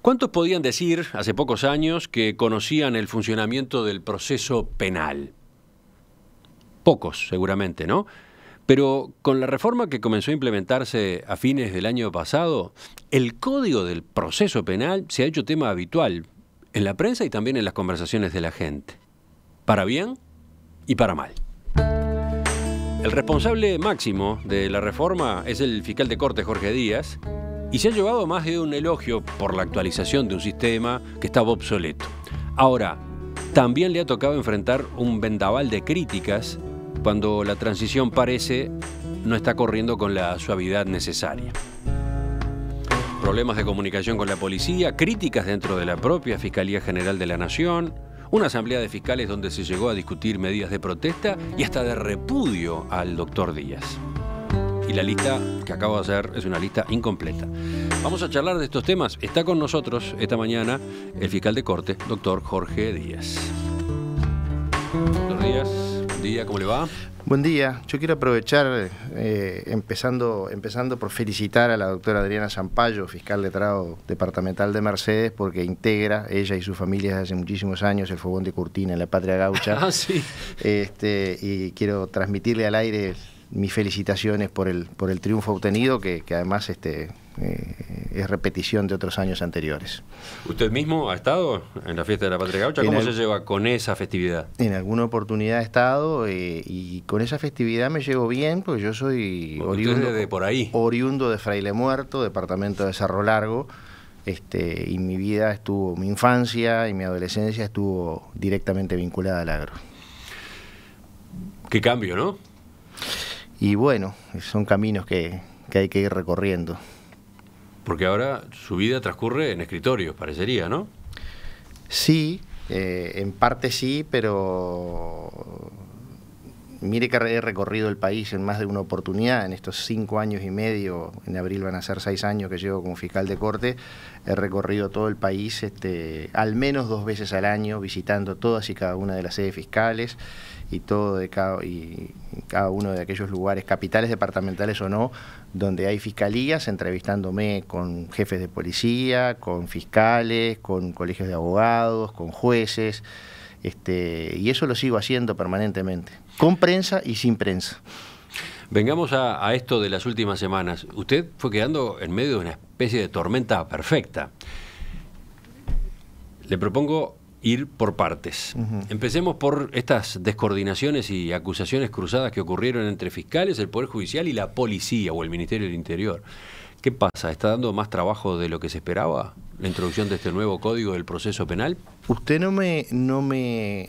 ¿Cuántos podían decir hace pocos años que conocían el funcionamiento del proceso penal? Pocos, seguramente, ¿no? Pero con la reforma que comenzó a implementarse a fines del año pasado, el Código del Proceso Penal se ha hecho tema habitual en la prensa y también en las conversaciones de la gente, para bien y para mal. El responsable máximo de la reforma es el fiscal de Corte, Jorge Díaz, y se ha llevado más de un elogio por la actualización de un sistema que estaba obsoleto. Ahora, también le ha tocado enfrentar un vendaval de críticas cuando la transición parece no está corriendo con la suavidad necesaria. Problemas de comunicación con la policía, críticas dentro de la propia Fiscalía General de la Nación, una asamblea de fiscales donde se llegó a discutir medidas de protesta y hasta de repudio al doctor Díaz. Y la lista que acabo de hacer es una lista incompleta. Vamos a charlar de estos temas. Está con nosotros esta mañana el fiscal de Corte, doctor Jorge Díaz. Doctor Díaz, buen día, ¿cómo le va? Buen día. Yo quiero aprovechar, empezando por felicitar a la doctora Adriana Zampayo, fiscal letrado departamental de Mercedes, porque integra, ella y su familia desde hace muchísimos años, el Fogón de Curtina en la Patria Gaucha. Ah, sí. Y quiero transmitirle al aire mis felicitaciones por el triunfo obtenido, que además es repetición de otros años anteriores. ¿Usted mismo ha estado en la fiesta de la Patria Gaucha? ¿Cómo se lleva con esa festividad? En alguna oportunidad he estado y con esa festividad me llevo bien, porque yo soy oriundo de Fraile Muerto, departamento de Cerro Largo, y mi infancia y mi adolescencia estuvo directamente vinculada al agro. Qué cambio, ¿no? Y bueno, son caminos que hay que ir recorriendo. Porque ahora su vida transcurre en escritorios, parecería, ¿no? Sí, en parte sí, pero mire que he recorrido el país en más de una oportunidad. En estos 5 años y medio, en abril van a ser 6 años que llevo como fiscal de Corte, he recorrido todo el país al menos 2 veces al año, visitando todas y cada una de las sedes fiscales y cada uno de aquellos lugares, capitales departamentales o no, donde hay fiscalías, entrevistándome con jefes de policía, con fiscales, con colegios de abogados, con jueces, y eso lo sigo haciendo permanentemente, con prensa y sin prensa. Vengamos a esto de las últimas semanas. Usted fue quedando en medio de una especie de tormenta perfecta. Le propongo ir por partes. Empecemos por estas descoordinaciones y acusaciones cruzadas que ocurrieron entre fiscales, el Poder Judicial y la policía o el Ministerio del Interior. ¿Qué pasa? ¿Está dando más trabajo de lo que se esperaba la introducción de este nuevo Código del Proceso Penal? Usted no me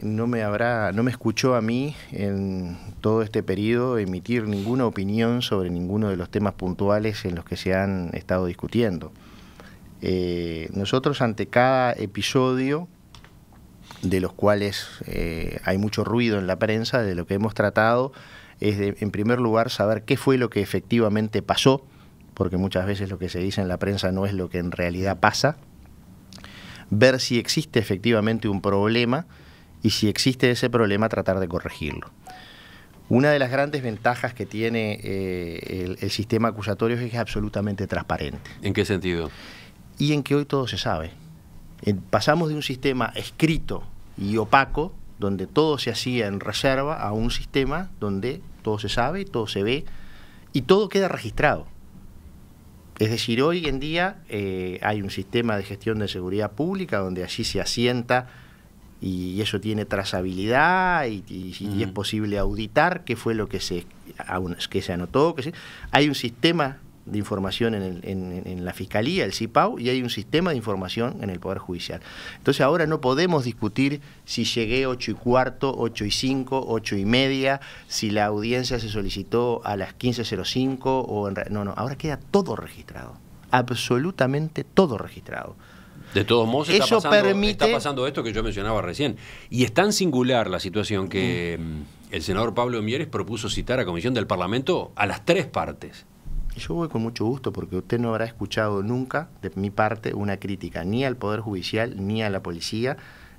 escuchó a mí en todo este periodo emitir ninguna opinión sobre ninguno de los temas puntuales en los que se han estado discutiendo. Nosotros, ante cada episodio de los cuales hay mucho ruido en la prensa, de lo que hemos tratado es de, en primer lugar, saber qué fue lo que efectivamente pasó, porque muchas veces lo que se dice en la prensa no es lo que en realidad pasa, ver si existe efectivamente un problema y si existe ese problema tratar de corregirlo. Una de las grandes ventajas que tiene el sistema acusatorio es que es absolutamente transparente. ¿En qué sentido? Y en que hoy todo se sabe. Pasamos de un sistema escrito y opaco, donde todo se hacía en reserva, a un sistema donde todo se sabe, todo se ve y todo queda registrado. Es decir, hoy en día hay un sistema de gestión de seguridad pública donde allí se asienta y eso tiene trazabilidad y es posible auditar qué fue lo que se anotó. Hay un sistema de información en la Fiscalía, el CIPAU, y hay un sistema de información en el Poder Judicial. Entonces ahora no podemos discutir si llegué 8:15, 8:05, 8:30, si la audiencia se solicitó a las 15:05 o no, ahora queda todo registrado, absolutamente todo registrado. De todos modos está pasando esto que yo mencionaba recién, y es tan singular la situación que el senador Pablo Mieres propuso citar a Comisión del Parlamento a las 3 partes. Yo voy con mucho gusto, porque usted no habrá escuchado nunca de mi parte una crítica ni al Poder Judicial, ni a la policía,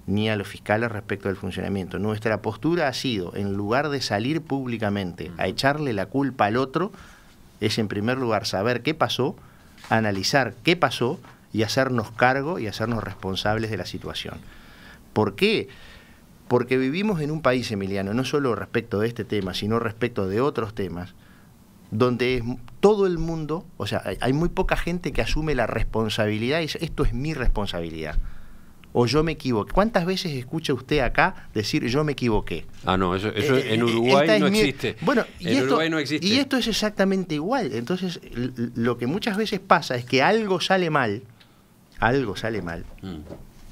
ni a los fiscales respecto del funcionamiento. Nuestra postura ha sido, en lugar de salir públicamente a echarle la culpa al otro, es en primer lugar saber qué pasó, analizar qué pasó y hacernos cargo y hacernos responsables de la situación. ¿Por qué? Porque vivimos en un país, Emiliano, no solo respecto de este tema, sino respecto de otros temas, donde todo el mundo, o sea, hay muy poca gente que asume la responsabilidad y dice, esto es mi responsabilidad, o yo me equivoqué. ¿Cuántas veces escucha usted acá decir yo me equivoqué? Ah, no, eso en Uruguay no existe. Bueno, Uruguay no existe. Y esto es exactamente igual. Entonces, lo que muchas veces pasa es que algo sale mal,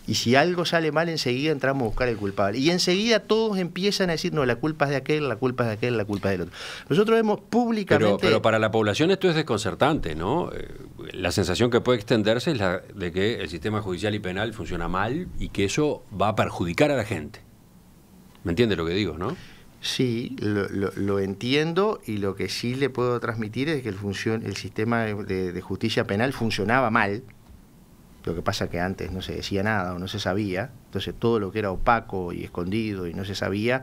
y si algo sale mal, enseguida entramos a buscar el culpable. Y enseguida todos empiezan a decir, no, la culpa es de aquel, la culpa es de aquel, la culpa es del otro. Nosotros vemos públicamente... Pero para la población esto es desconcertante, ¿no? La sensación que puede extenderse es la de que el sistema judicial y penal funciona mal y que eso va a perjudicar a la gente. ¿Me entiende lo que digo, no? Sí, lo entiendo, y lo que sí le puedo transmitir es que el sistema de justicia penal funcionaba mal. Lo que pasa es que antes no se decía nada o no se sabía, entonces todo lo que era opaco y escondido y no se sabía,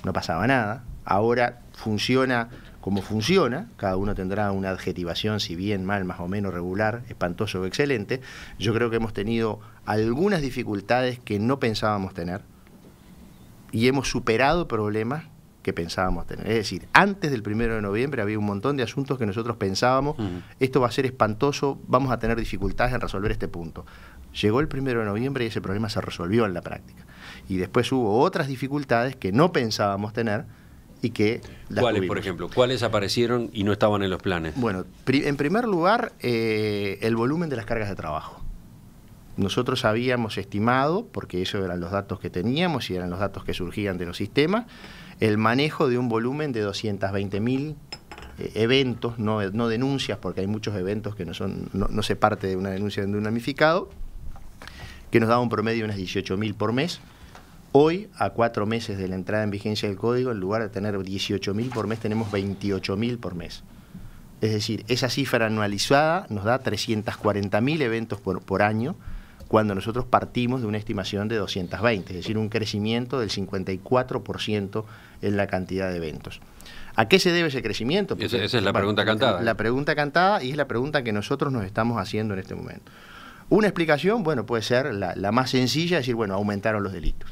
no pasaba nada. Ahora funciona como funciona, cada uno tendrá una adjetivación, si bien mal, más o menos regular, espantoso o excelente. Yo creo que hemos tenido algunas dificultades que no pensábamos tener y hemos superado problemas que pensábamos tener. Es decir, antes del 1 de noviembre había un montón de asuntos que nosotros pensábamos, esto va a ser espantoso, vamos a tener dificultades en resolver este punto. Llegó el 1 de noviembre y ese problema se resolvió en la práctica. Y después hubo otras dificultades que no pensábamos tener y que las ¿Cuáles, tuvimos. por ejemplo? ¿Cuáles aparecieron y no estaban en los planes? Bueno, en primer lugar, el volumen de las cargas de trabajo. Nosotros habíamos estimado, porque esos eran los datos que teníamos y eran los datos que surgían de los sistemas, el manejo de un volumen de 220.000 eventos, no denuncias, porque hay muchos eventos que no se parte de una denuncia de un damnificado, que nos daba un promedio de unas 18.000 por mes. Hoy, a 4 meses de la entrada en vigencia del código, en lugar de tener 18.000 por mes, tenemos 28.000 por mes. Es decir, esa cifra anualizada nos da 340.000 eventos por año, cuando nosotros partimos de una estimación de 220, es decir, un crecimiento del 54% en la cantidad de eventos. ¿A qué se debe ese crecimiento? Porque, esa es la pregunta cantada. La pregunta cantada, y es la pregunta que nosotros nos estamos haciendo en este momento. Una explicación, bueno, puede ser la más sencilla, decir, bueno, aumentaron los delitos.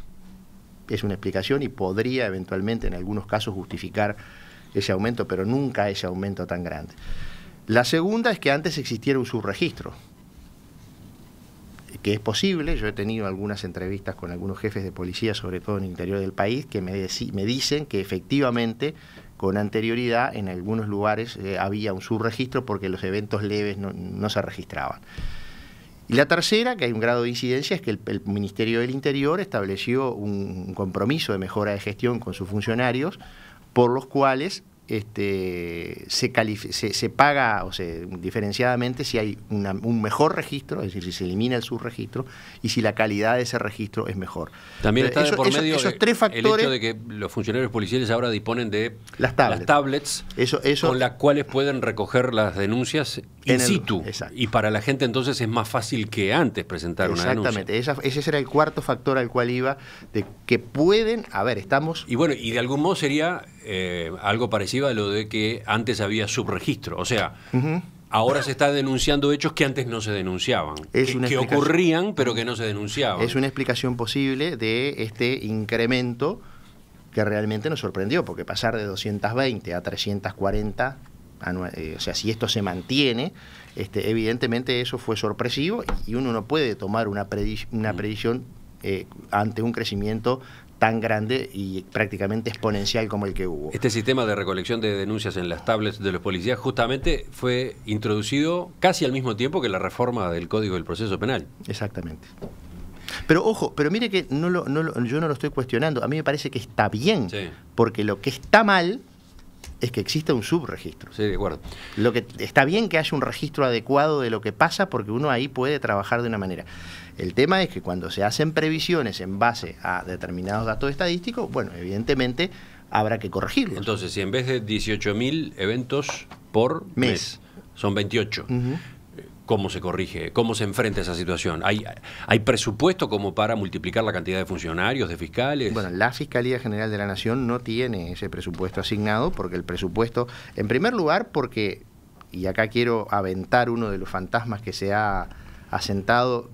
Es una explicación y podría eventualmente en algunos casos justificar ese aumento, pero nunca ese aumento tan grande. La segunda es que antes existiera un subregistro, que es posible. Yo he tenido algunas entrevistas con algunos jefes de policía, sobre todo en el interior del país, que me dicen que efectivamente con anterioridad en algunos lugares había un subregistro porque los eventos leves no se registraban. Y la tercera, que hay un grado de incidencia, es que el Ministerio del Interior estableció un compromiso de mejora de gestión con sus funcionarios, por los cuales se paga, o sea, diferenciadamente, si hay un mejor registro, es decir, si se elimina el subregistro y si la calidad de ese registro es mejor. También está de por medio esos tres factores, el hecho de que los funcionarios policiales ahora disponen de las tablets con las cuales pueden recoger las denuncias in situ. Y para la gente entonces es más fácil que antes presentar una denuncia. Exactamente, ese era el cuarto factor al cual iba, de que pueden, estamos... Y bueno, y de algún modo sería algo parecido a lo de que antes había subregistro, o sea, ahora se está denunciando hechos que antes no se denunciaban, que ocurrían pero que no se denunciaban. Es una explicación posible de este incremento que realmente nos sorprendió, porque pasar de 220 a 340, o sea, si esto se mantiene, evidentemente eso fue sorpresivo y uno no puede tomar una predicción ante un crecimiento tan grande y prácticamente exponencial como el que hubo. Este sistema de recolección de denuncias en las tablets de los policías justamente fue introducido casi al mismo tiempo que la reforma del Código del Proceso Penal. Exactamente. Pero ojo, mire que yo no lo estoy cuestionando, a mí me parece que está bien, sí, porque lo que está mal es que exista un subregistro. Sí, de acuerdo. Lo que está bien que haya un registro adecuado de lo que pasa, porque uno ahí puede trabajar de una manera. El tema es que cuando se hacen previsiones en base a determinados datos estadísticos, bueno, evidentemente habrá que corregirlos. Entonces, si en vez de 18.000 eventos por mes son 28, ¿cómo se corrige? ¿Cómo se enfrenta esa situación? ¿Hay presupuesto como para multiplicar la cantidad de funcionarios, de fiscales? Bueno, la Fiscalía General de la Nación no tiene ese presupuesto asignado, porque el presupuesto, en primer lugar, porque, y acá quiero aventar uno de los fantasmas que se ha asentado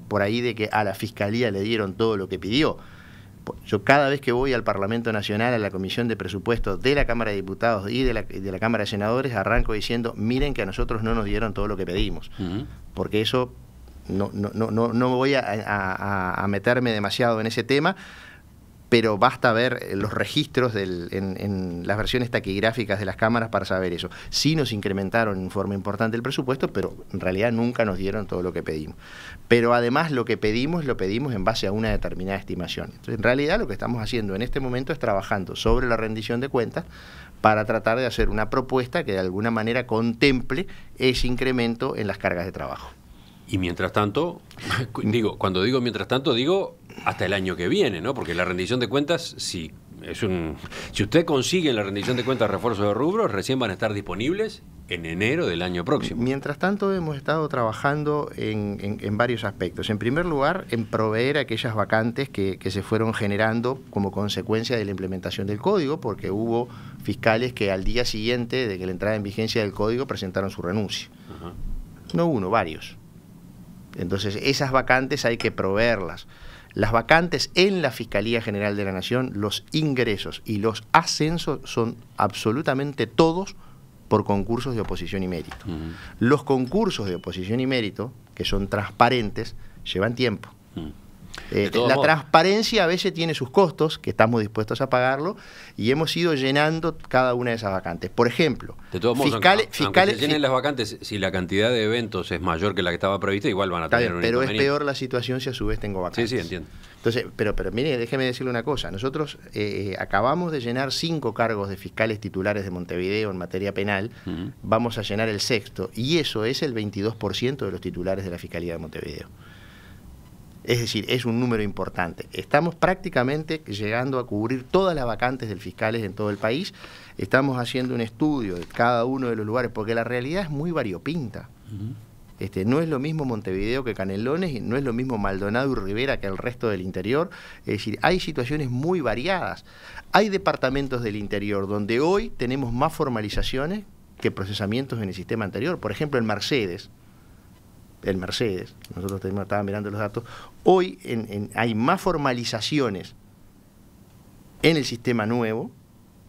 por ahí de que a la Fiscalía le dieron todo lo que pidió. Yo cada vez que voy al Parlamento Nacional, a la Comisión de Presupuestos de la Cámara de Diputados y de la Cámara de Senadores, arranco diciendo, miren que a nosotros no nos dieron todo lo que pedimos. Porque eso, no voy a meterme demasiado en ese tema, pero basta ver los registros en las versiones taquigráficas de las cámaras para saber eso. Sí nos incrementaron en forma importante el presupuesto, pero en realidad nunca nos dieron todo lo que pedimos. Pero además lo que pedimos, lo pedimos en base a una determinada estimación. Entonces, en realidad lo que estamos haciendo en este momento es trabajando sobre la rendición de cuentas para tratar de hacer una propuesta que de alguna manera contemple ese incremento en las cargas de trabajo. Y mientras tanto, cuando digo mientras tanto, digo hasta el año que viene, ¿no? Porque la rendición de cuentas, si usted consigue la rendición de cuentas refuerzo de rubros, recién van a estar disponibles en enero del año próximo. Mientras tanto, hemos estado trabajando en varios aspectos. En primer lugar, en proveer aquellas vacantes que se fueron generando como consecuencia de la implementación del código, porque hubo fiscales que al día siguiente de que la entrada en vigencia del código presentaron su renuncia. Ajá. No uno, varios. Entonces, esas vacantes hay que proveerlas. Las vacantes en la Fiscalía General de la Nación, los ingresos y los ascensos son absolutamente todos por concursos de oposición y mérito. Los concursos de oposición y mérito, que son transparentes, llevan tiempo. La transparencia a veces tiene sus costos, que estamos dispuestos a pagarlo, y hemos ido llenando cada una de esas vacantes. Por ejemplo, de todos modos, aunque se llenen las vacantes, si la cantidad de eventos es mayor que la que estaba prevista, igual van a tener un inconveniente. Pero es peor la situación si a su vez tengo vacantes. Sí, entiendo. Entonces, pero mire, déjeme decirle una cosa. Nosotros acabamos de llenar 5 cargos de fiscales titulares de Montevideo en materia penal. Vamos a llenar el 6º, y eso es el 22% de los titulares de la Fiscalía de Montevideo. Es decir, es un número importante. Estamos prácticamente llegando a cubrir todas las vacantes del fiscales en todo el país. Estamos haciendo un estudio de cada uno de los lugares, porque la realidad es muy variopinta. No es lo mismo Montevideo que Canelones, y no es lo mismo Maldonado y Rivera que el resto del interior. Es decir, hay situaciones muy variadas. Hay departamentos del interior donde hoy tenemos más formalizaciones que procesamientos en el sistema anterior. Por ejemplo, el Mercedes, nosotros estábamos mirando los datos, hoy hay más formalizaciones en el sistema nuevo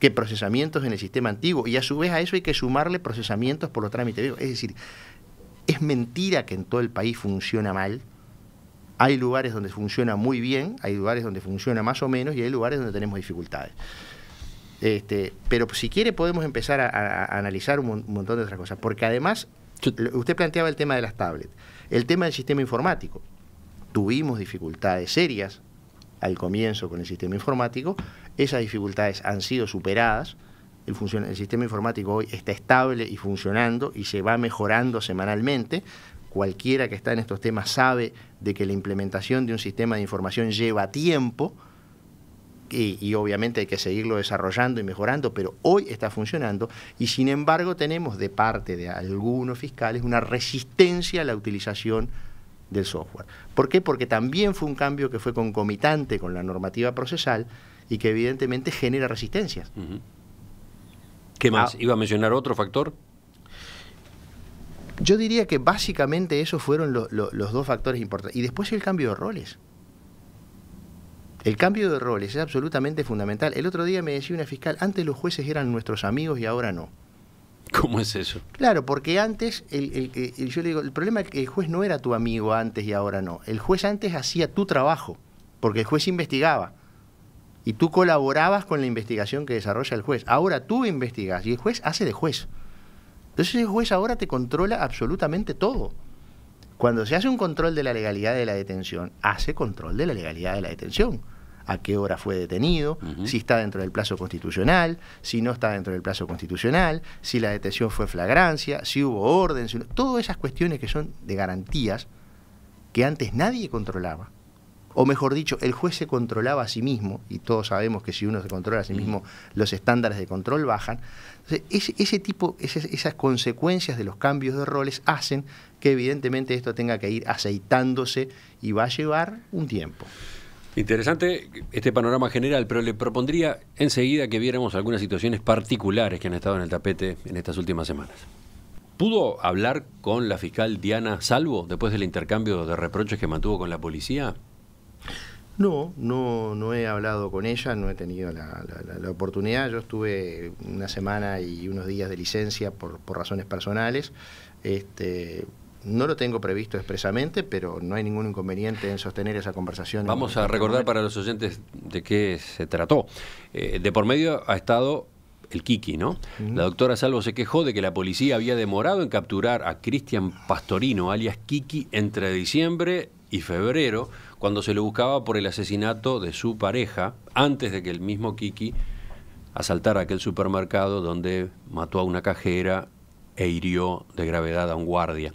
que procesamientos en el sistema antiguo, y a su vez a eso hay que sumarle procesamientos por los trámites viejos. Es decir, es mentira que en todo el país funciona mal. Hay lugares donde funciona muy bien, hay lugares donde funciona más o menos, y hay lugares donde tenemos dificultades. Pero si quiere podemos empezar a analizar un montón de otras cosas, porque además usted planteaba el tema de las tablets, el tema del sistema informático. Tuvimos dificultades serias al comienzo con el sistema informático, esas dificultades han sido superadas, el sistema informático hoy está estable y funcionando y se va mejorando semanalmente. Cualquiera que está en estos temas sabe de que la implementación de un sistema de información lleva tiempo, y obviamente hay que seguirlo desarrollando y mejorando, pero hoy está funcionando, y sin embargo tenemos de parte de algunos fiscales una resistencia a la utilización del software. ¿Por qué? Porque también fue un cambio que fue concomitante con la normativa procesal y que evidentemente genera resistencias. ¿Qué más? ¿Iba a mencionar otro factor? Yo diría que básicamente esos fueron los dos factores importantes. Y después el cambio de roles. El cambio de roles es absolutamente fundamental. El otro día me decía una fiscal, antes los jueces eran nuestros amigos y ahora no. ¿Cómo es eso? Claro, porque antes, yo le digo, el problema es que el juez no era tu amigo antes y ahora no. El juez antes hacía tu trabajo, porque el juez investigaba. Y tú colaborabas con la investigación que desarrolla el juez. Ahora tú investigas y el juez hace de juez. Entonces el juez ahora te controla absolutamente todo. Cuando se hace un control de la legalidad de la detención, hace control de la legalidad de la detención. A qué hora fue detenido, si está dentro del plazo constitucional, si no está dentro del plazo constitucional, si la detención fue flagrancia, si hubo orden, todas esas cuestiones que son de garantías que antes nadie controlaba. O mejor dicho, el juez se controlaba a sí mismo, y todos sabemos que si uno se controla a sí mismo, los estándares de control bajan. Entonces, esas consecuencias de los cambios de roles hacen que evidentemente esto tenga que ir aceitándose y va a llevar un tiempo. Interesante este panorama general, pero le propondría enseguida que viéramos algunas situaciones particulares que han estado en el tapete en estas últimas semanas. ¿Pudo hablar con la fiscal Diana Salvo después del intercambio de reproches que mantuvo con la policía? No he hablado con ella, no he tenido la oportunidad. Yo estuve una semana y unos días de licencia por razones personales. No lo tengo previsto expresamente, pero no hay ningún inconveniente en sostener esa conversación. Vamos a recordar para los oyentes de qué se trató. De por medio ha estado el Kiki, ¿no? La doctora Salvo se quejó de que la policía había demorado en capturar a Cristian Pastorino, alias Kiki, entre diciembre y febrero, cuando se lo buscaba por el asesinato de su pareja, antes de que el mismo Kiki asaltara aquel supermercado donde mató a una cajera e hirió de gravedad a un guardia.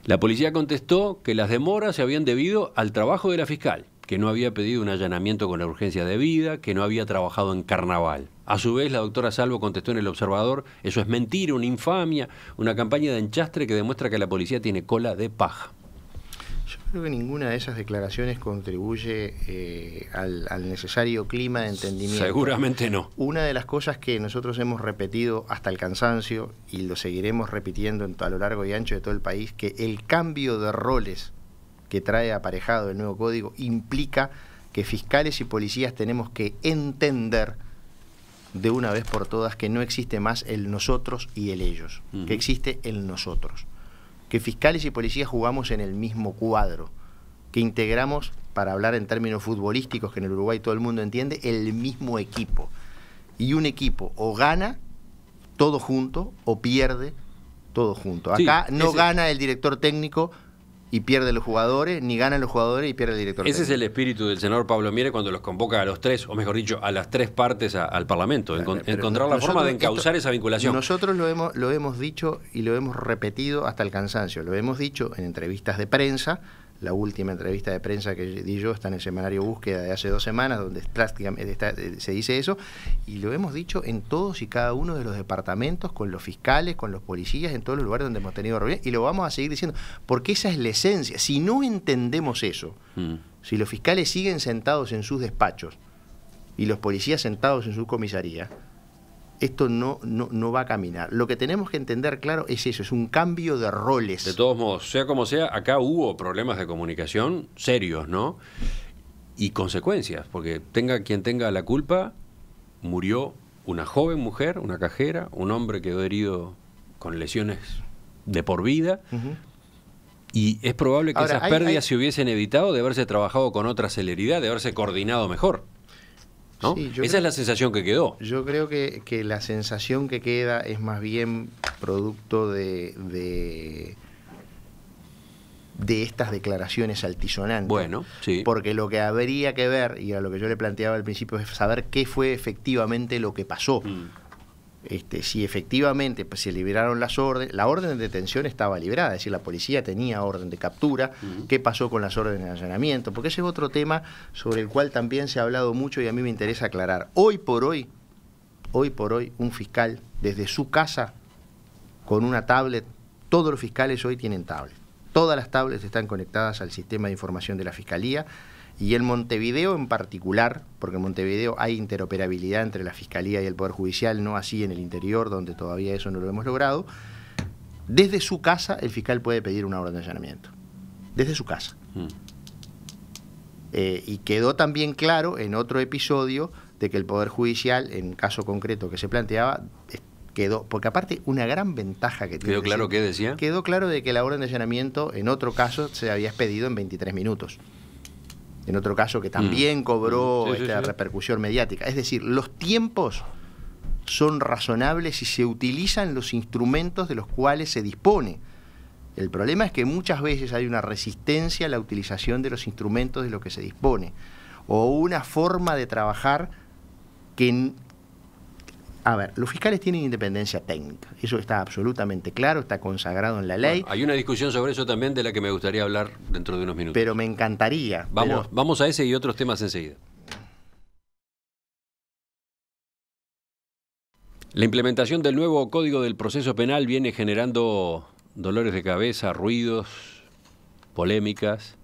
La policía contestó que las demoras se habían debido al trabajo de la fiscal, que no había pedido un allanamiento con la urgencia debida, que no había trabajado en carnaval. A su vez, la doctora Salvo contestó en El Observador: eso es mentira, una infamia, una campaña de enchastre que demuestra que la policía tiene cola de paja. Yo creo que ninguna de esas declaraciones contribuye al necesario clima de entendimiento. Seguramente no. Una de las cosas que nosotros hemos repetido hasta el cansancio, y lo seguiremos repitiendo a lo largo y ancho de todo el país, que el cambio de roles que trae aparejado el nuevo código implica que fiscales y policías tenemos que entender de una vez por todas que no existe más el nosotros y el ellos, que existe el nosotros, que fiscales y policías jugamos en el mismo cuadro, que integramos, para hablar en términos futbolísticos que en el Uruguay todo el mundo entiende, el mismo equipo, y un equipo o gana todo junto o pierde todo junto. Acá sí, no gana el director técnico y pierde los jugadores, ni ganan los jugadores y pierde el director técnico. Ese es el espíritu del senador Pablo Mieres cuando los convoca a los tres, o mejor dicho, a las tres partes al Parlamento, encontrar la forma de encauzar esa vinculación. Nosotros lo hemos dicho y lo hemos repetido hasta el cansancio, lo hemos dicho en entrevistas de prensa. La última entrevista de prensa que di yo está en el semanario Búsqueda de hace 2 semanas, donde prácticamente se dice eso, y lo hemos dicho en todos y cada uno de los departamentos, con los fiscales, con los policías, en todos los lugares donde hemos tenido reuniones, y lo vamos a seguir diciendo, porque esa es la esencia. Si no entendemos eso, si los fiscales siguen sentados en sus despachos y los policías sentados en su comisaría, esto no va a caminar. Lo que tenemos que entender, claro, es eso, es un cambio de roles. De todos modos, sea como sea, acá hubo problemas de comunicación serios, ¿no? Y consecuencias, porque tenga quien tenga la culpa, murió una joven mujer, una cajera, un hombre quedó herido con lesiones de por vida, y es probable que ahora, esas pérdidas se hubiesen evitado de haberse trabajado con otra celeridad, de haberse coordinado mejor, ¿no? Sí, esa es la sensación que quedó. Yo creo que la sensación que queda es más bien producto de estas declaraciones altisonantes. Bueno, sí. Porque lo que habría que ver, y a lo que yo le planteaba al principio, es saber qué fue efectivamente lo que pasó. Si efectivamente se liberaron las órdenes, la orden de detención estaba librada, es decir, la policía tenía orden de captura. ¿Qué pasó con las órdenes de allanamiento? Porque ese es otro tema sobre el cual también se ha hablado mucho y a mí me interesa aclarar. Hoy por hoy, un fiscal desde su casa con una tablet, todos los fiscales hoy tienen tablet. Todas las tablets están conectadas al sistema de información de la Fiscalía, y en Montevideo en particular, porque en Montevideo hay interoperabilidad entre la Fiscalía y el Poder Judicial, no así en el interior, donde todavía eso no lo hemos logrado. Desde su casa el fiscal puede pedir una orden de allanamiento. Desde su casa. Y quedó también claro en otro episodio de que el Poder Judicial, en un caso concreto que se planteaba, quedó, porque aparte una gran ventaja que tiene... ¿Quedó claro qué decía? Quedó claro de que la orden de allanamiento en otro caso se había expedido en 23 minutos. En otro caso que también cobró repercusión mediática. Es decir, los tiempos son razonables y se utilizan los instrumentos de los cuales se dispone. El problema es que muchas veces hay una resistencia a la utilización de los instrumentos de los que se dispone, o una forma de trabajar que... A ver, los fiscales tienen independencia técnica, eso está absolutamente claro, está consagrado en la ley. Bueno, hay una discusión sobre eso también de la que me gustaría hablar dentro de unos minutos. Pero me encantaría. Vamos a ese y otros temas enseguida. La implementación del nuevo Código del Proceso Penal viene generando dolores de cabeza, ruidos, polémicas.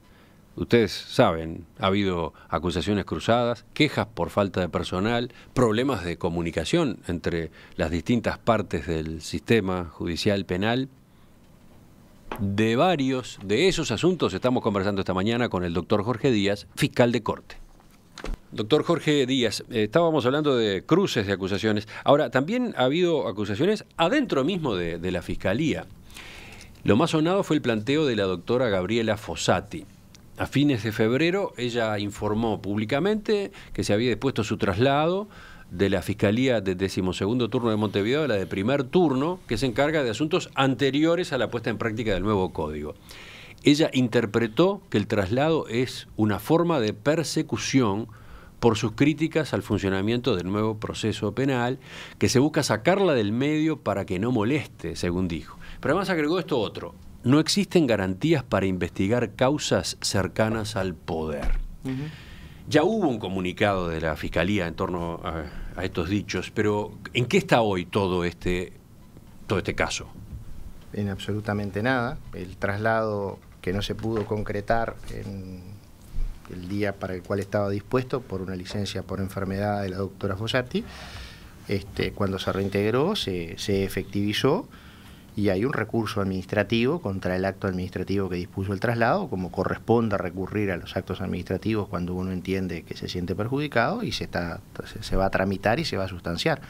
Ustedes saben, ha habido acusaciones cruzadas, quejas por falta de personal, problemas de comunicación entre las distintas partes del sistema judicial penal. De varios de esos asuntos estamos conversando esta mañana con el doctor Jorge Díaz, fiscal de Corte. Doctor Jorge Díaz, estábamos hablando de cruces de acusaciones. Ahora, también ha habido acusaciones adentro mismo de la Fiscalía. Lo más sonado fue el planteo de la doctora Gabriela Fossati. A fines de febrero, ella informó públicamente que se había dispuesto su traslado de la Fiscalía de 12º turno de Montevideo a la de primer turno, que se encarga de asuntos anteriores a la puesta en práctica del nuevo código. Ella interpretó que el traslado es una forma de persecución por sus críticas al funcionamiento del nuevo proceso penal, que se busca sacarla del medio para que no moleste, según dijo. Pero además agregó esto otro: no existen garantías para investigar causas cercanas al poder. Ya hubo un comunicado de la Fiscalía en torno a estos dichos, pero ¿en qué está hoy todo este caso? En absolutamente nada. El traslado que no se pudo concretar en el día para el cual estaba dispuesto por una licencia por enfermedad de la doctora Fossati, cuando se reintegró se efectivizó y hay un recurso administrativo contra el acto administrativo que dispuso el traslado, como corresponde recurrir a los actos administrativos cuando uno entiende que se siente perjudicado, y se va a tramitar y se va a sustanciar.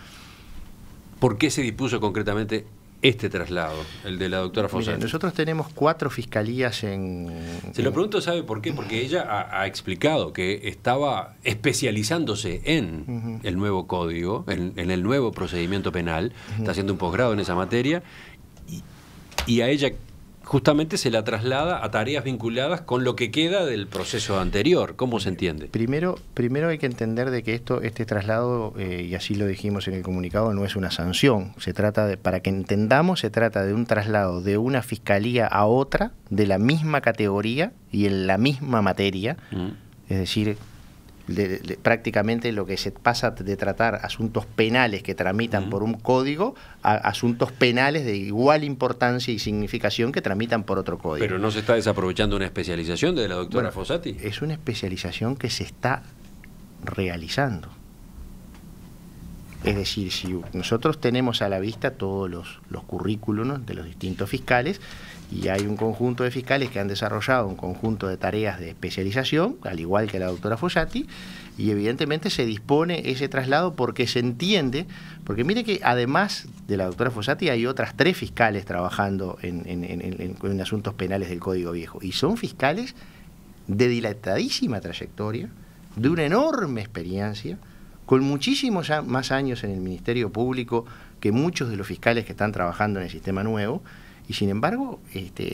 ¿Por qué se dispuso concretamente este traslado, el de la doctora Fossati? Mire, nosotros tenemos 4 fiscalías en... Se lo pregunto, ¿sabe por qué? Porque ella ha explicado que estaba especializándose en el nuevo código, en el nuevo procedimiento penal, está haciendo un posgrado en esa materia, y a ella justamente se la traslada a tareas vinculadas con lo que queda del proceso anterior. ¿Cómo se entiende? Primero hay que entender de que este traslado, y así lo dijimos en el comunicado, no es una sanción. Se trata para que entendamos, se trata de un traslado de una fiscalía a otra, de la misma categoría y en la misma materia. Es decir, prácticamente lo que se pasa de tratar asuntos penales que tramitan por un código a asuntos penales de igual importancia y significación que tramitan por otro código. ¿Pero no se está desaprovechando una especialización de la doctora Fossati? Es una especialización que se está realizando. Es decir, si nosotros tenemos a la vista todos los currículums de los distintos fiscales, y hay un conjunto de fiscales que han desarrollado un conjunto de tareas de especialización, al igual que la doctora Fossati, y evidentemente se dispone ese traslado porque se entiende, porque mire que además de la doctora Fossati hay otras 3 fiscales trabajando en asuntos penales del Código Viejo, y son fiscales de dilatadísima trayectoria, de una enorme experiencia, con muchísimos más años en el Ministerio Público que muchos de los fiscales que están trabajando en el sistema nuevo, y sin embargo,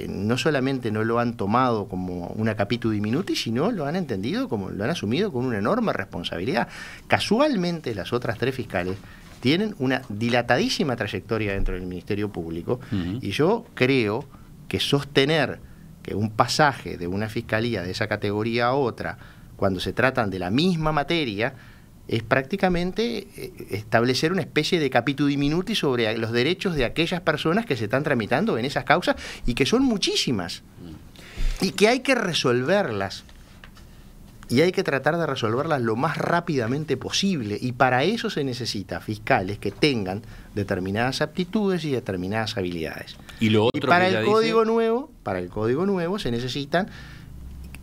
no solamente no lo han tomado como una capitù diminuti, sino lo han entendido, lo han asumido con una enorme responsabilidad. Casualmente, las otras 3 fiscales tienen una dilatadísima trayectoria dentro del Ministerio Público, y yo creo que sostener que un pasaje de una fiscalía de esa categoría a otra, cuando se tratan de la misma materia, es prácticamente establecer una especie de capitù diminuti sobre los derechos de aquellas personas que se están tramitando en esas causas, y que son muchísimas, y que hay que resolverlas, y hay que tratar de resolverlas lo más rápidamente posible, y para eso se necesita fiscales que tengan determinadas aptitudes y determinadas habilidades. Y lo otro, para el código nuevo se necesitan.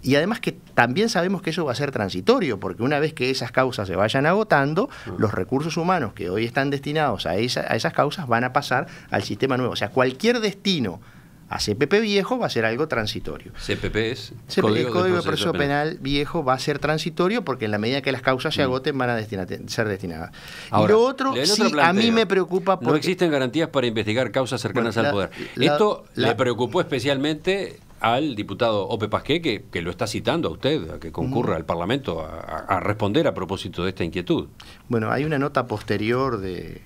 Y además que también sabemos que eso va a ser transitorio, porque una vez que esas causas se vayan agotando, los recursos humanos que hoy están destinados a esas causas van a pasar al sistema nuevo. O sea, cualquier destino a CPP viejo va a ser algo transitorio. CPP es el Código de Proceso Penal viejo va a ser transitorio, porque en la medida que las causas se agoten van a ser destinadas. Ahora, y lo otro, sí, a mí me preocupa porque no existen garantías para investigar causas cercanas al poder. Esto le preocupó especialmente al diputado Ope Pasqué, que lo está citando a usted, a que concurra al Parlamento a responder a propósito de esta inquietud. Bueno, hay una nota posterior de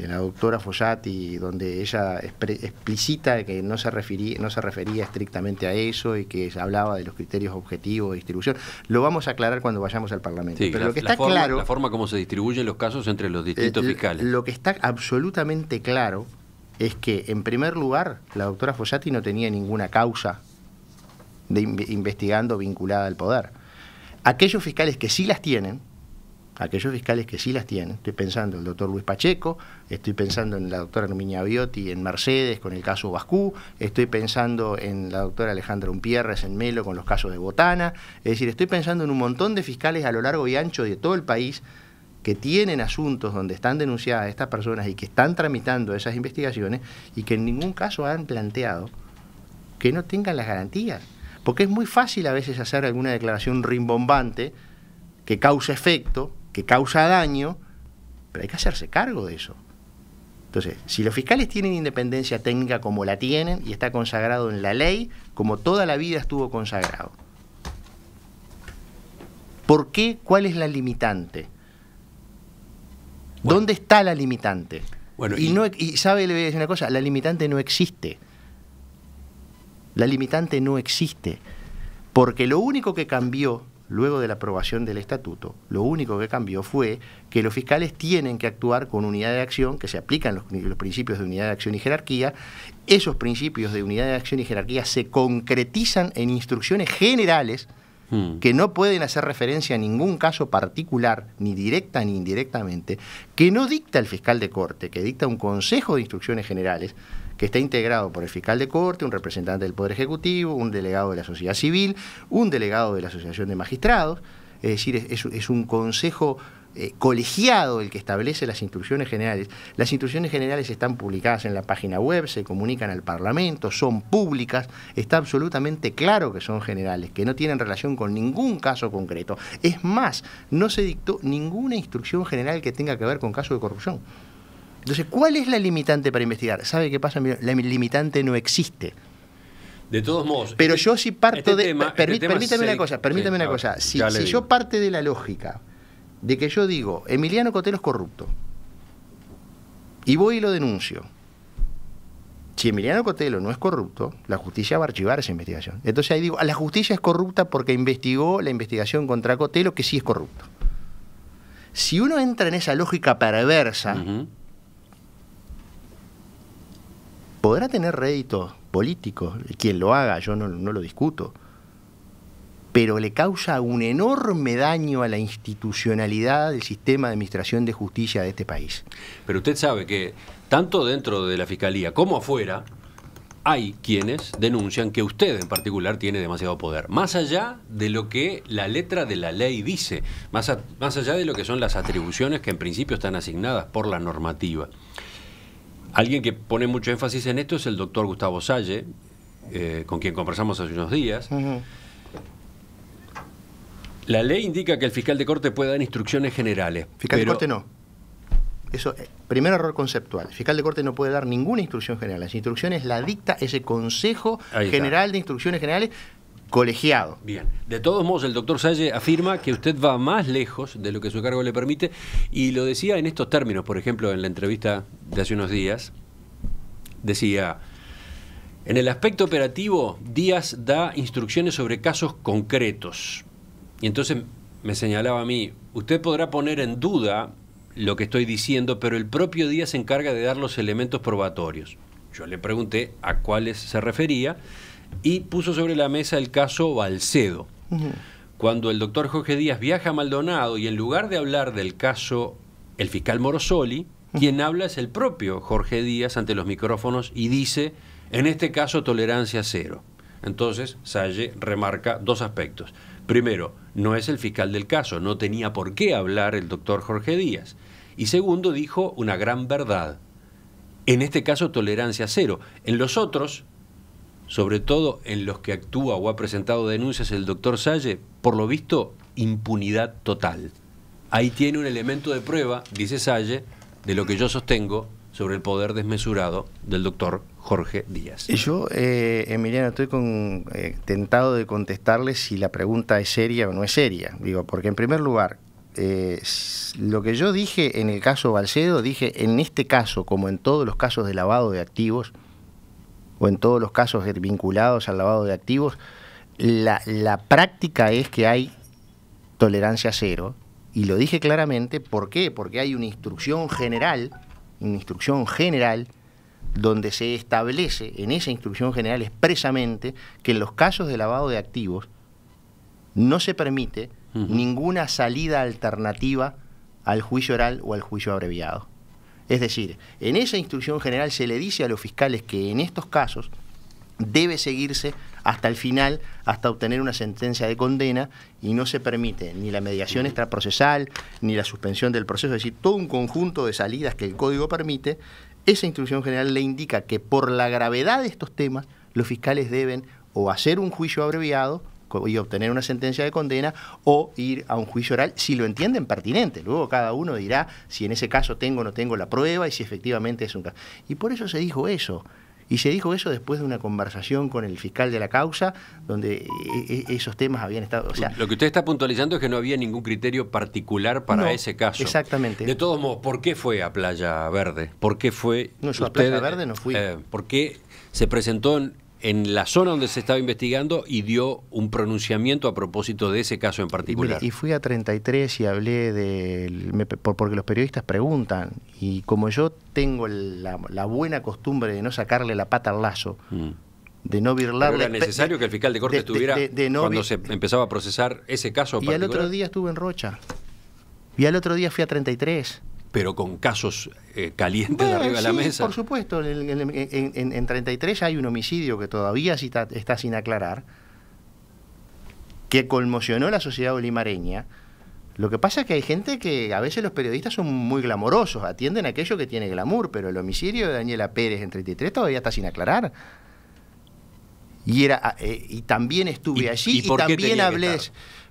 la doctora Fossati donde ella explicita que no se refería estrictamente a eso, y que hablaba de los criterios objetivos de distribución. Lo vamos a aclarar cuando vayamos al Parlamento. Sí, pero lo que está claro, la forma como se distribuyen los casos entre los distintos fiscales. Lo que está absolutamente claro es que, en primer lugar, la doctora Fossati no tenía ninguna causa investigando vinculada al poder. Aquellos fiscales que sí las tienen, aquellos fiscales que sí las tienen. Estoy pensando en el doctor Luis Pacheco, estoy pensando en la doctora Herminia Biotti en Mercedes con el caso Bascú, estoy pensando en la doctora Alejandra Umpierres en Melo con los casos de Botana. Es decir, estoy pensando en un montón de fiscales a lo largo y ancho de todo el país que tienen asuntos donde están denunciadas estas personas y que están tramitando esas investigaciones y que en ningún caso han planteado que no tengan las garantías. Porque es muy fácil a veces hacer alguna declaración rimbombante que causa efecto, que causa daño, pero hay que hacerse cargo de eso. Entonces, si los fiscales tienen independencia técnica como la tienen y está consagrado en la ley, como toda la vida estuvo consagrado, ¿por qué? ¿Cuál es la limitante? Bueno. ¿Dónde está la limitante? Bueno, y sabe, le voy a decir una cosa, la limitante no existe. La limitante no existe, porque lo único que cambió luego de la aprobación del estatuto, lo único que cambió fue que los fiscales tienen que actuar con unidad de acción, que se aplican los principios de unidad de acción y jerarquía. Esos principios de unidad de acción y jerarquía se concretizan en instrucciones generales que no pueden hacer referencia a ningún caso particular, ni directa ni indirectamente, que no dicta el fiscal de corte, que dicta un consejo de instrucciones generales, que está integrado por el fiscal de corte, un representante del Poder Ejecutivo, un delegado de la sociedad civil, un delegado de la Asociación de Magistrados. Es decir, es un consejo colegiado el que establece las instrucciones generales. Las instrucciones generales están publicadas en la página web, se comunican al Parlamento, son públicas, está absolutamente claro que son generales, que no tienen relación con ningún caso concreto. Es más, no se dictó ninguna instrucción general que tenga que ver con casos de corrupción. Entonces, ¿cuál es la limitante para investigar? ¿Sabe qué pasa? La limitante no existe. De todos modos. Pero yo sí parto de... tema, permítame una cosa, permítame una cosa. Si yo parte de la lógica de que yo digo, Emiliano Cotelo es corrupto, y voy y lo denuncio, si Emiliano Cotelo no es corrupto, la justicia va a archivar esa investigación. Entonces ahí digo, la justicia es corrupta porque investigó la investigación contra Cotelo, que sí es corrupto. Si uno entra en esa lógica perversa, podrá tener réditos políticos, quien lo haga, yo no lo discuto, pero le causa un enorme daño a la institucionalidad del sistema de administración de justicia de este país. Pero usted sabe que tanto dentro de la Fiscalía como afuera hay quienes denuncian que usted en particular tiene demasiado poder, más allá de lo que la letra de la ley dice, más allá de lo que son las atribuciones que en principio están asignadas por la normativa. Alguien que pone mucho énfasis en esto es el doctor Gustavo Salle, con quien conversamos hace unos días. La ley indica que el fiscal de corte puede dar instrucciones generales. Fiscal de corte no. Eso, primer error conceptual. El fiscal de corte no puede dar ninguna instrucción general. Las instrucciones la dicta ese Consejo General de Instrucciones Generales colegiado. Bien. De todos modos, el doctor Salle afirma que usted va más lejos de lo que su cargo le permite y lo decía en estos términos. Por ejemplo, en la entrevista de hace unos días, decía: en el aspecto operativo, Díaz da instrucciones sobre casos concretos. Y entonces me señalaba a mí, usted podrá poner en duda lo que estoy diciendo, pero el propio Díaz se encarga de dar los elementos probatorios. Yo le pregunté a cuáles se refería y puso sobre la mesa el caso Balcedo. Cuando el doctor Jorge Díaz viaja a Maldonado y en lugar de hablar del caso el fiscal Morosoli, quien habla es el propio Jorge Díaz ante los micrófonos y dice, en este caso tolerancia cero. Entonces Salle remarca dos aspectos. Primero, no es el fiscal del caso, no tenía por qué hablar el doctor Jorge Díaz. Y segundo, dijo una gran verdad. En este caso tolerancia cero. En los otros, sobre todo en los que actúa o ha presentado denuncias el doctor Salle, por lo visto, impunidad total. Ahí tiene un elemento de prueba, dice Salle, de lo que yo sostengo sobre el poder desmesurado del doctor Jorge Díaz. Yo, Emiliano, estoy tentado de contestarle si la pregunta es seria o no es seria. Digo, porque en primer lugar, lo que yo dije en el caso Balcedo, dije en este caso, como en todos los casos de lavado de activos, o en todos los casos vinculados al lavado de activos, la práctica es que hay tolerancia cero, y lo dije claramente. ¿Por qué? Porque hay una instrucción general, donde se establece en esa instrucción general expresamente que en los casos de lavado de activos no se permite ninguna salida alternativa al juicio oral o al juicio abreviado. Es decir, en esa instrucción general se le dice a los fiscales que en estos casos debe seguirse hasta el final, hasta obtener una sentencia de condena, y no se permite ni la mediación extraprocesal, ni la suspensión del proceso, es decir, todo un conjunto de salidas que el Código permite. Esa instrucción general le indica que por la gravedad de estos temas, los fiscales deben o hacer un juicio abreviado y obtener una sentencia de condena, o ir a un juicio oral si lo entienden pertinente. Luego cada uno dirá si en ese caso tengo o no tengo la prueba y si efectivamente es un caso. Y por eso se dijo eso. Y se dijo eso después de una conversación con el fiscal de la causa, donde esos temas habían estado... O sea, lo que usted está puntualizando es que no había ningún criterio particular para ese caso. Exactamente. De todos modos, ¿por qué fue a Playa Verde? ¿Por qué fue... No, yo a Playa Verde no fui. ¿Por qué se presentó en la zona donde se estaba investigando y dio un pronunciamiento a propósito de ese caso en particular? Y fui a 33 y hablé porque los periodistas preguntan, y como yo tengo la buena costumbre de no sacarle la pata al lazo, de no birlarle... ¿Pero era necesario que el fiscal de corte estuviera cuando se empezaba a procesar ese caso en particular? Y al otro día estuve en Rocha, y al otro día fui a 33. Pero con casos calientes de arriba de la mesa. Por supuesto, en 33 hay un homicidio que todavía está sin aclarar, que conmocionó a la sociedad bolimareña. Lo que pasa es que hay gente que a veces los periodistas son muy glamorosos, atienden a aquello que tiene glamour, pero el homicidio de Daniela Pérez en 33 todavía está sin aclarar. Y también estuve allí y también hablé...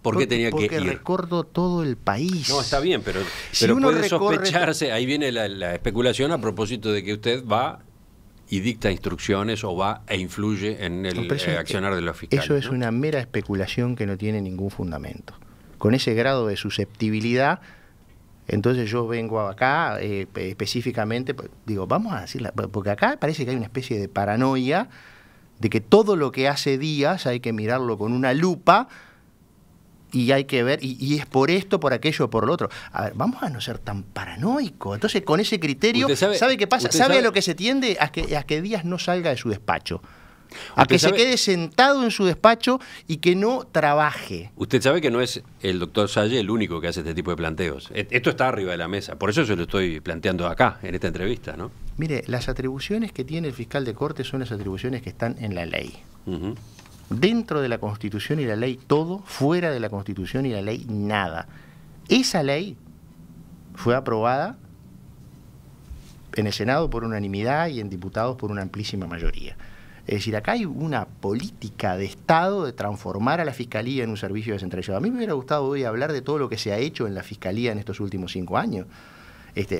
¿Por qué tenía que ir? Porque recorro todo el país. No, está bien, pero puede sospecharse, ahí viene la especulación a propósito de que usted va y dicta instrucciones o va e influye en el accionar de los fiscales. Eso es una mera especulación que no tiene ningún fundamento. Con ese grado de susceptibilidad, entonces yo vengo acá específicamente, digo, vamos a decirla, porque acá parece que hay una especie de paranoia de que todo lo que hace Díaz hay que mirarlo con una lupa, y hay que ver, y es por esto, por aquello, por lo otro. A ver, vamos a no ser tan paranoicos. Entonces, con ese criterio, ¿sabe qué pasa? ¿Sabe a lo que se tiende? A que Díaz no salga de su despacho. A que se quede sentado en su despacho y que no trabaje. Usted sabe que no es el doctor Salle el único que hace este tipo de planteos. Esto está arriba de la mesa. Por eso se lo estoy planteando acá, en esta entrevista, ¿no? Mire, las atribuciones que tiene el fiscal de corte son las atribuciones que están en la ley. Dentro de la Constitución y la ley todo, fuera de la Constitución y la ley nada. Esa ley fue aprobada en el Senado por unanimidad y en diputados por una amplísima mayoría. Es decir, acá hay una política de Estado de transformar a la Fiscalía en un servicio descentralizado. A mí me hubiera gustado hoy hablar de todo lo que se ha hecho en la Fiscalía en estos últimos 5 años.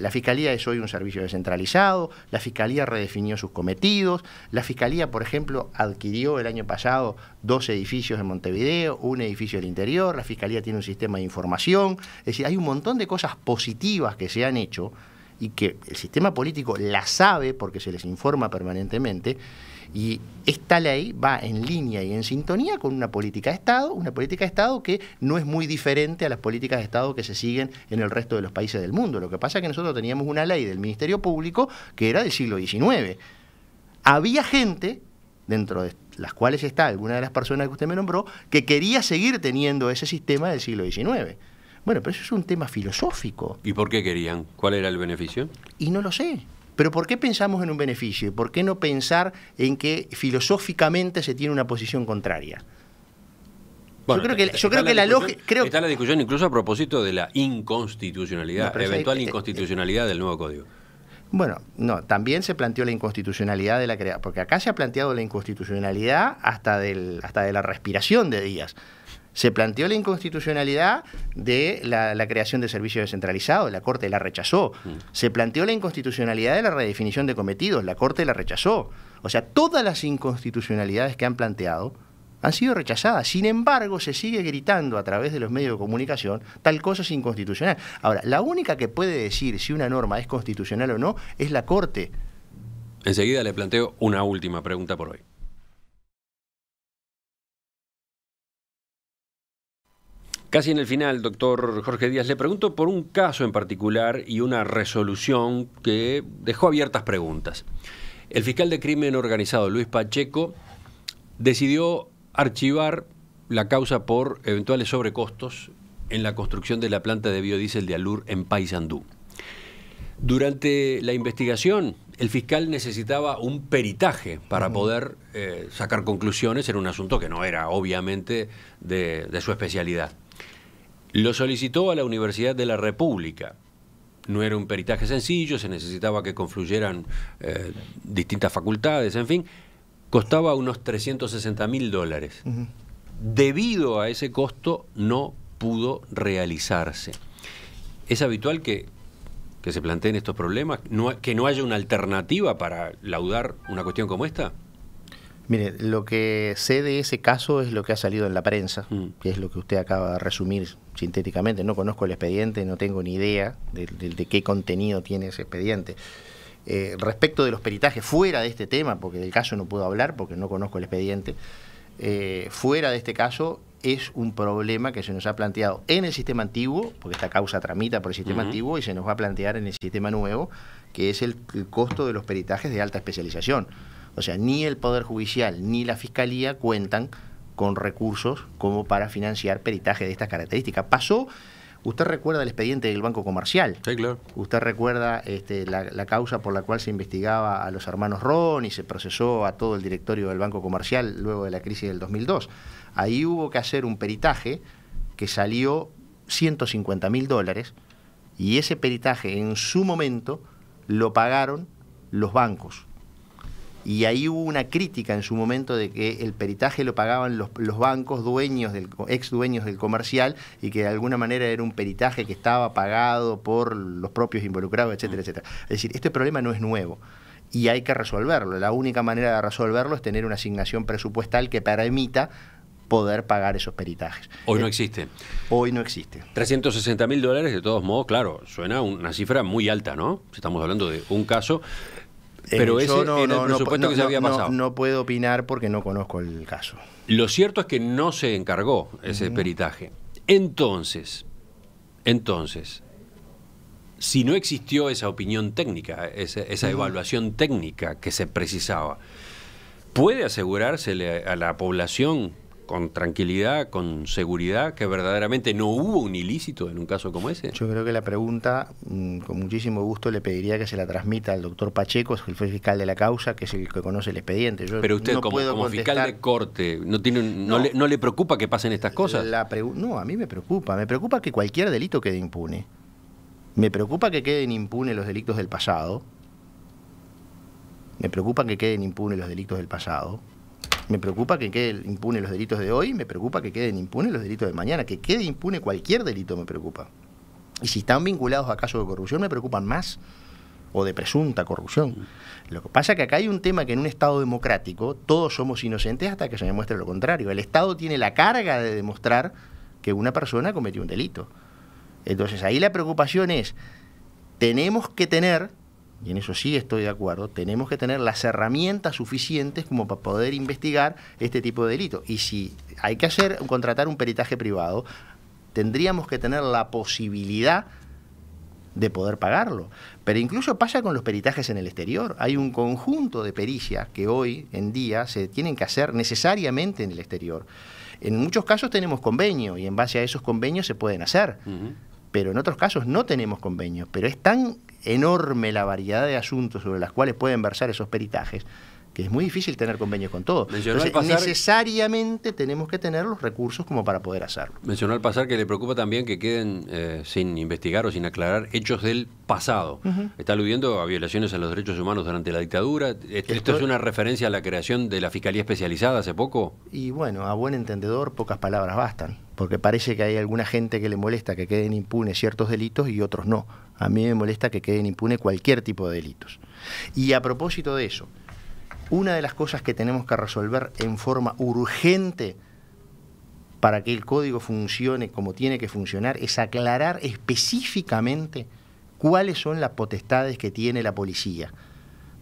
La Fiscalía es hoy un servicio descentralizado, la Fiscalía redefinió sus cometidos, la Fiscalía, por ejemplo, adquirió el año pasado 2 edificios en Montevideo, un edificio al interior, la Fiscalía tiene un sistema de información, es decir, hay un montón de cosas positivas que se han hecho y que el sistema político la sabe porque se les informa permanentemente, y esta ley va en línea y en sintonía con una política de Estado que no es muy diferente a las políticas de Estado que se siguen en el resto de los países del mundo. Lo que pasa es que nosotros teníamos una ley del Ministerio Público que era del siglo XIX. Había gente, dentro de las cuales está alguna de las personas que usted me nombró, que quería seguir teniendo ese sistema del siglo XIX. Bueno, pero eso es un tema filosófico. ¿Y por qué querían? ¿Cuál era el beneficio? Y no lo sé. Pero ¿por qué pensamos en un beneficio? ¿Por qué no pensar en que filosóficamente se tiene una posición contraria? Bueno, yo creo que la lógica... Está la discusión incluso a propósito de la inconstitucionalidad, eventual inconstitucionalidad del nuevo código. Bueno, no, también se planteó la inconstitucionalidad de la creación, porque acá se ha planteado la inconstitucionalidad hasta de la respiración de Díaz. Se planteó la inconstitucionalidad de la creación de servicios descentralizados, la Corte la rechazó. Se planteó la inconstitucionalidad de la redefinición de cometidos, la Corte la rechazó. O sea, todas las inconstitucionalidades que han planteado han sido rechazadas. Sin embargo, se sigue gritando a través de los medios de comunicación, tal cosa es inconstitucional. Ahora, la única que puede decir si una norma es constitucional o no es la Corte. Enseguida le planteo una última pregunta por hoy. Casi en el final, doctor Jorge Díaz, le pregunto por un caso en particular y una resolución que dejó abiertas preguntas. El fiscal de crimen organizado, Luis Pacheco, decidió archivar la causa por eventuales sobrecostos en la construcción de la planta de biodiesel de Alur en Paysandú. Durante la investigación, el fiscal necesitaba un peritaje para poder sacar conclusiones en un asunto que no era, obviamente, de su especialidad. Lo solicitó a la Universidad de la República. No era un peritaje sencillo, se necesitaba que confluyeran distintas facultades, en fin. Costaba unos $360.000. Debido a ese costo, no pudo realizarse. Es habitual que se planteen estos problemas, que no haya una alternativa para laudar una cuestión como esta. Mire, lo que sé de ese caso es lo que ha salido en la prensa, que es lo que usted acaba de resumir sintéticamente. No conozco el expediente, no tengo ni idea de qué contenido tiene ese expediente. Respecto de los peritajes, fuera de este tema, porque del caso no puedo hablar porque no conozco el expediente, fuera de este caso es un problema que se nos ha planteado en el sistema antiguo, porque esta causa tramita por el sistema antiguo, y se nos va a plantear en el sistema nuevo, que es el costo de los peritajes de alta especialización. O sea, ni el Poder Judicial ni la Fiscalía cuentan con recursos como para financiar peritajes de estas características. Pasó, usted recuerda el expediente del Banco Comercial. Sí, claro. Usted recuerda la causa por la cual se investigaba a los hermanos Ron y se procesó a todo el directorio del Banco Comercial luego de la crisis del 2002. Ahí hubo que hacer un peritaje que salió $150.000 y ese peritaje en su momento lo pagaron los bancos. Y ahí hubo una crítica en su momento de que el peritaje lo pagaban los bancos ex dueños del Comercial, y que de alguna manera era un peritaje que estaba pagado por los propios involucrados, etcétera, etcétera. Es decir, este problema no es nuevo y hay que resolverlo. La única manera de resolverlo es tener una asignación presupuestal que permita poder pagar esos peritajes. Hoy no existe. Hoy no existe. $360.000, de todos modos, claro, suena una cifra muy alta, ¿no? Estamos hablando de un caso. Pero ese era el presupuesto que se había pasado. No puedo opinar porque no conozco el caso. Lo cierto es que no se encargó ese peritaje. Entonces, si no existió esa opinión técnica, esa evaluación técnica que se precisaba, ¿puede asegurársele a la población con tranquilidad, con seguridad, que verdaderamente no hubo un ilícito en un caso como ese? Yo creo que la pregunta, con muchísimo gusto, le pediría que se la transmita al doctor Pacheco, el fiscal de la causa, que es el que conoce el expediente. Pero usted, no como fiscal de corte, ¿no le preocupa que pasen estas cosas? No, a mí me preocupa que cualquier delito quede impune. Me preocupa que queden impunes los delitos del pasado. Me preocupa que queden impunes los delitos del pasado. Me preocupa que queden impunes los delitos de hoy, me preocupa que queden impunes los delitos de mañana, que quede impune cualquier delito me preocupa. Y si están vinculados a casos de corrupción me preocupan más, o de presunta corrupción. Lo que pasa es que acá hay un tema que en un Estado democrático todos somos inocentes hasta que se demuestre lo contrario. El Estado tiene la carga de demostrar que una persona cometió un delito. Entonces ahí la preocupación es, tenemos que tener, y en eso sí estoy de acuerdo, tenemos que tener las herramientas suficientes como para poder investigar este tipo de delitos. Y si hay que contratar un peritaje privado, tendríamos que tener la posibilidad de poder pagarlo. Pero incluso pasa con los peritajes en el exterior. Hay un conjunto de pericias que hoy en día se tienen que hacer necesariamente en el exterior. En muchos casos tenemos convenio y en base a esos convenios se pueden hacer. Pero en otros casos no tenemos convenios. Pero es tan enorme la variedad de asuntos sobre las cuales pueden versar esos peritajes que es muy difícil tener convenios con todo. Entonces, necesariamente tenemos que tener los recursos como para poder hacerlo. Mencionó al pasar que le preocupa también que queden sin investigar o sin aclarar hechos del pasado. Está aludiendo a violaciones a los derechos humanos durante la dictadura. ¿Esto es una referencia a la creación de la Fiscalía Especializada hace poco? Y bueno, a buen entendedor pocas palabras bastan, porque parece que hay alguna gente que le molesta que queden impunes ciertos delitos y otros no. A mí me molesta que queden impunes cualquier tipo de delitos. Y a propósito de eso, una de las cosas que tenemos que resolver en forma urgente para que el código funcione como tiene que funcionar es aclarar específicamente cuáles son las potestades que tiene la policía.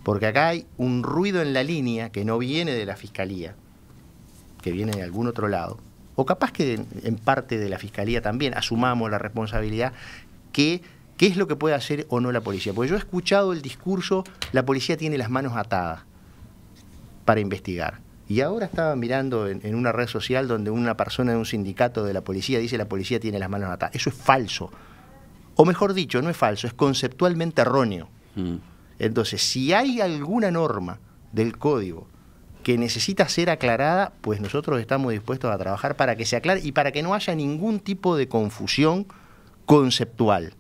Porque acá hay un ruido en la línea que no viene de la Fiscalía, que viene de algún otro lado, o capaz que en parte de la Fiscalía también asumamos la responsabilidad que qué es lo que puede hacer o no la policía. Porque yo he escuchado el discurso, la policía tiene las manos atadas para investigar. Y ahora estaba mirando en una red social donde una persona de un sindicato de la policía dice la policía tiene las manos atadas. Eso es falso. O mejor dicho, no es falso, es conceptualmente erróneo. Entonces, si hay alguna norma del código que necesita ser aclarada, pues nosotros estamos dispuestos a trabajar para que se aclare y para que no haya ningún tipo de confusión conceptual.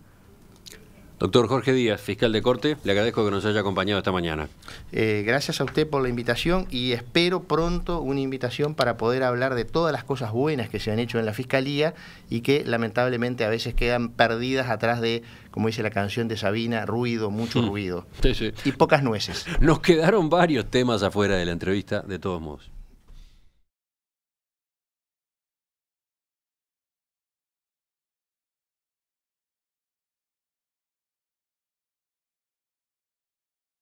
Doctor Jorge Díaz, fiscal de corte, le agradezco que nos haya acompañado esta mañana. Gracias a usted por la invitación y espero pronto una invitación para poder hablar de todas las cosas buenas que se han hecho en la Fiscalía y que lamentablemente a veces quedan perdidas atrás de, como dice la canción de Sabina, ruido, mucho ruido Sí, sí. y pocas nueces. Nos quedaron varios temas afuera de la entrevista, de todos modos.